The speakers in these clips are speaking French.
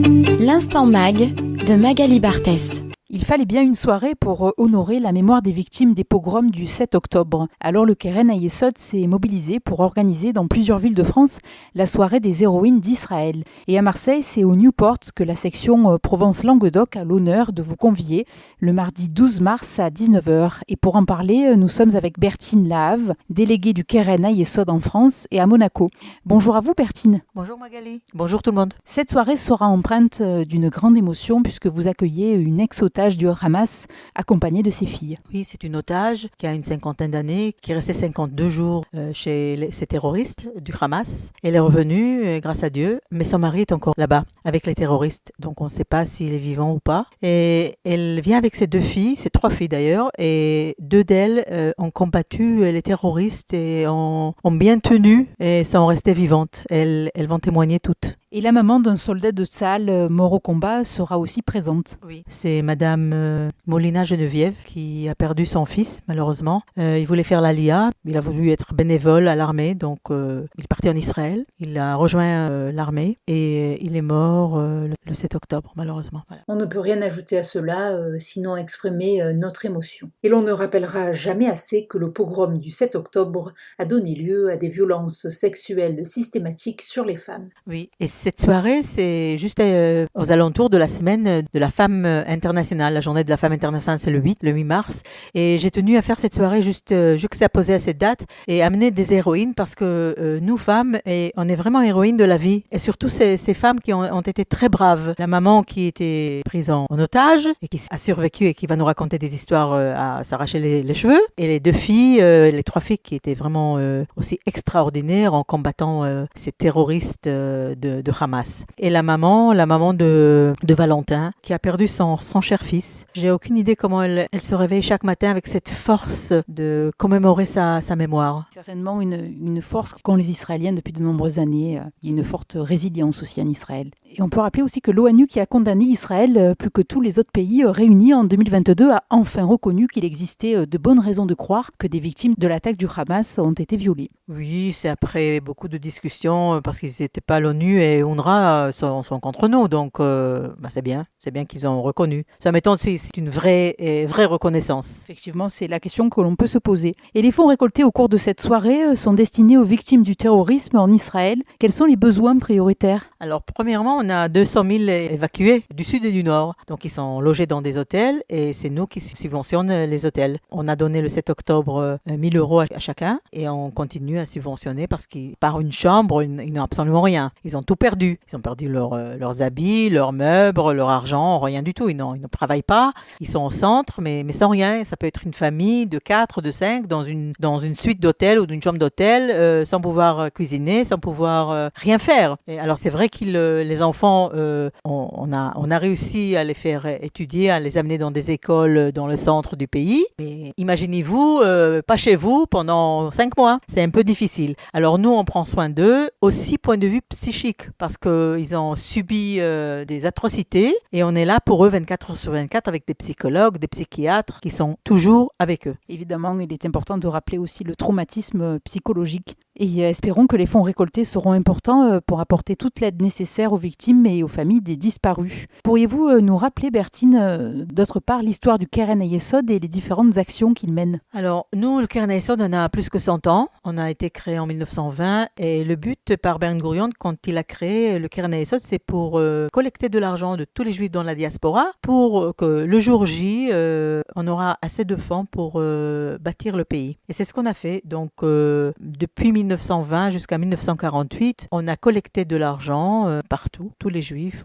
L'instant mag de Magali Barthès. Il fallait bien une soirée pour honorer la mémoire des victimes des pogroms du 7 octobre. Alors le Keren Hayesod s'est mobilisé pour organiser dans plusieurs villes de France la soirée des héroïnes d'Israël. Et à Marseille, c'est au Newport que la section Provence-Languedoc a l'honneur de vous convier le mardi 12 mars à 19h. Et pour en parler, nous sommes avec Bertine Lahave, déléguée du Keren Hayesod en France et à Monaco. Bonjour à vous Bertine. Bonjour Magali, bonjour tout le monde. Cette soirée sera empreinte d'une grande émotion puisque vous accueillez une ex-otage du Hamas accompagnée de ses filles. Oui, c'est une otage qui a une cinquantaine d'années, qui est restée 52 jours chez ces terroristes du Hamas. Elle est revenue, grâce à Dieu, mais son mari est encore là-bas avec les terroristes. Donc on ne sait pas s'il est vivant ou pas. Et elle vient avec ses 2 filles, ses 3 filles d'ailleurs, et 2 d'elles ont combattu les terroristes et ont bien tenu et sont restées vivantes. Elles vont témoigner toutes. Et la maman d'un soldat de Tsahal mort au combat sera aussi présente. Oui, c'est Madame Molina Geneviève qui a perdu son fils, malheureusement. Il voulait faire l'Aliyah, il a voulu être bénévole à l'armée, donc il est parti en Israël. Il a rejoint l'armée et il est mort le 7 octobre, malheureusement. Voilà. On ne peut rien ajouter à cela, sinon exprimer notre émotion. Et l'on ne rappellera jamais assez que le pogrom du 7 octobre a donné lieu à des violences sexuelles systématiques sur les femmes. Oui, et cette soirée, c'est juste aux alentours de la semaine de la femme internationale. La journée de la femme internationale, c'est le 8 mars. Et j'ai tenu à faire cette soirée juste juxtaposée à cette date et amener des héroïnes parce que nous, femmes, on est vraiment héroïnes de la vie. Et surtout ces femmes qui ont été très braves. La maman qui était prise en otage et qui a survécu et qui va nous raconter des histoires à s'arracher les cheveux. Et les 2 filles, les 3 filles qui étaient vraiment aussi extraordinaires en combattant ces terroristes de Hamas. Et la maman de Valentin, qui a perdu son cher fils. J'ai aucune idée comment elle se réveille chaque matin avec cette force de commémorer sa mémoire. Certainement une force qu'ont les Israéliens depuis de nombreuses années. Il y a une forte résilience aussi en Israël. Et on peut rappeler aussi que l'ONU, qui a condamné Israël plus que tous les autres pays réunis en 2022, a enfin reconnu qu'il existait de bonnes raisons de croire que des victimes de l'attaque du Hamas ont été violées. Oui, c'est après beaucoup de discussions parce qu'ils n'étaient pas l'ONU et UNRWA sont contre nous, donc c'est bien qu'ils ont reconnu. Ça m'étonne si c'est une vraie reconnaissance. Effectivement, c'est la question que l'on peut se poser. Et les fonds récoltés au cours de cette soirée sont destinés aux victimes du terrorisme en Israël. Quels sont les besoins prioritaires ? Alors, premièrement, on a 200 000 évacués du sud et du nord. Donc, ils sont logés dans des hôtels et c'est nous qui subventionnons les hôtels. On a donné le 7 octobre 1 000 euros à chacun et on continue à subventionner parce que par une chambre, ils n'ont absolument rien. Ils ont tout perdu. Ils ont perdu leurs habits, leurs meubles, leur argent, rien du tout. Ils ne travaillent pas. Ils sont au centre, mais sans rien. Ça peut être une famille de 4, de 5 dans une suite d'hôtel ou d'une chambre d'hôtel sans pouvoir cuisiner, sans pouvoir rien faire. Et alors, c'est vrai que les enfants, on a réussi à les faire étudier, à les amener dans des écoles dans le centre du pays. Mais imaginez-vous, pas chez vous pendant 5 mois. C'est un peu difficile. Alors nous, on prend soin d'eux aussi point de vue psychique parce qu'ils ont subi des atrocités et on est là pour eux 24 heures sur 24 avec des psychologues, des psychiatres qui sont toujours avec eux. Évidemment, il est important de rappeler aussi le traumatisme psychologique. Et espérons que les fonds récoltés seront importants pour apporter toute l'aide nécessaire aux victimes et aux familles des disparus. Pourriez-vous nous rappeler, Bertine, d'autre part, l'histoire du Keren Hayesod et les différentes actions qu'il mène ? Alors, nous, le Keren Hayesod, on a plus que 100 ans. On a été créé en 1920 et le but par Ben Gurion, quand il a créé le Keren Hayesod, c'est pour collecter de l'argent de tous les juifs dans la diaspora pour que le jour J, on aura assez de fonds pour bâtir le pays. Et c'est ce qu'on a fait. Donc, depuis 1920 jusqu'à 1948, on a collecté de l'argent partout. Tous les juifs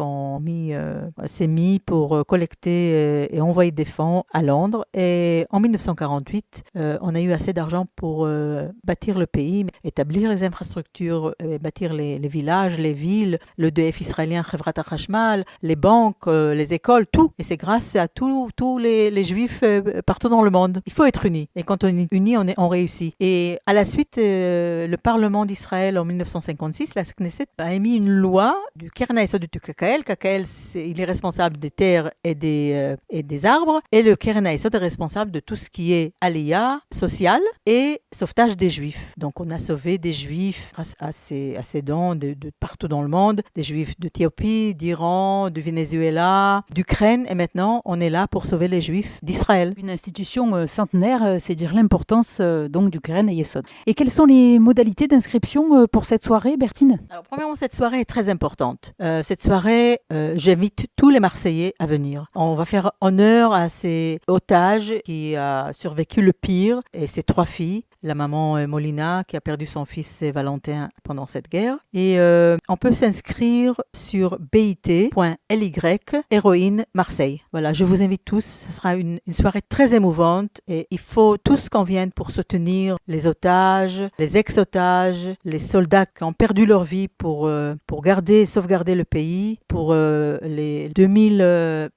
s'est mis pour collecter et envoyer des fonds à Londres. Et en 1948, on a eu assez d'argent pour bâtir le pays, établir les infrastructures, bâtir les villages, les villes, le DF israélien, Chevrat HaChashmal, les banques, les écoles, tout. Et c'est grâce à tous les juifs partout dans le monde. Il faut être unis. Et quand on est unis, on réussit. Et à la suite, le Parlement d'Israël en 1956, la Knesset a émis une loi du Keren HaYesod du KKL. KKL, il est responsable des terres et des arbres. Et le Keren HaYesod est responsable de tout ce qui est Aliyah, social et sauvetage des Juifs. Donc on a sauvé des Juifs grâce à ces dons de partout dans le monde, des Juifs d'Éthiopie, d'Iran, du Venezuela, d'Ukraine. Et maintenant, on est là pour sauver les Juifs d'Israël. Une institution centenaire, c'est dire l'importance donc du Keren HaYesod. Et quelles sont les modalités d'inscription pour cette soirée, Bertine? Alors, premièrement, cette soirée est très importante. Cette soirée, j'invite tous les Marseillais à venir. On va faire honneur à ces otages qui a survécu le pire et ses 3 filles. La maman Molina qui a perdu son fils Valentin pendant cette guerre. Et on peut s'inscrire sur bit.ly Héroïne Marseille. Voilà, je vous invite tous. Ce sera une soirée très émouvante et il faut tous qu'on vienne pour soutenir les otages, les ex-otages, les soldats qui ont perdu leur vie pour sauvegarder le pays, pour les 2000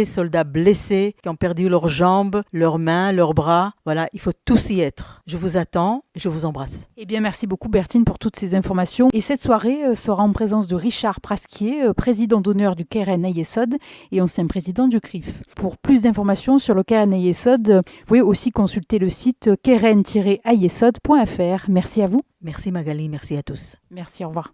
soldats blessés qui ont perdu leurs jambes, leurs mains, leurs bras. Voilà, il faut tous y être. Je vous attends et je vous embrasse. Eh bien, merci beaucoup Bertine pour toutes ces informations. Et cette soirée sera en présence de Richard Prasquier, président d'honneur du Keren HaYesod et ancien président du CRIF. Pour plus d'informations sur le Keren HaYesod, vous pouvez aussi consulter le site keren-hayesod.fr. Merci à vous. Merci Magali, merci à tous. Merci, au revoir.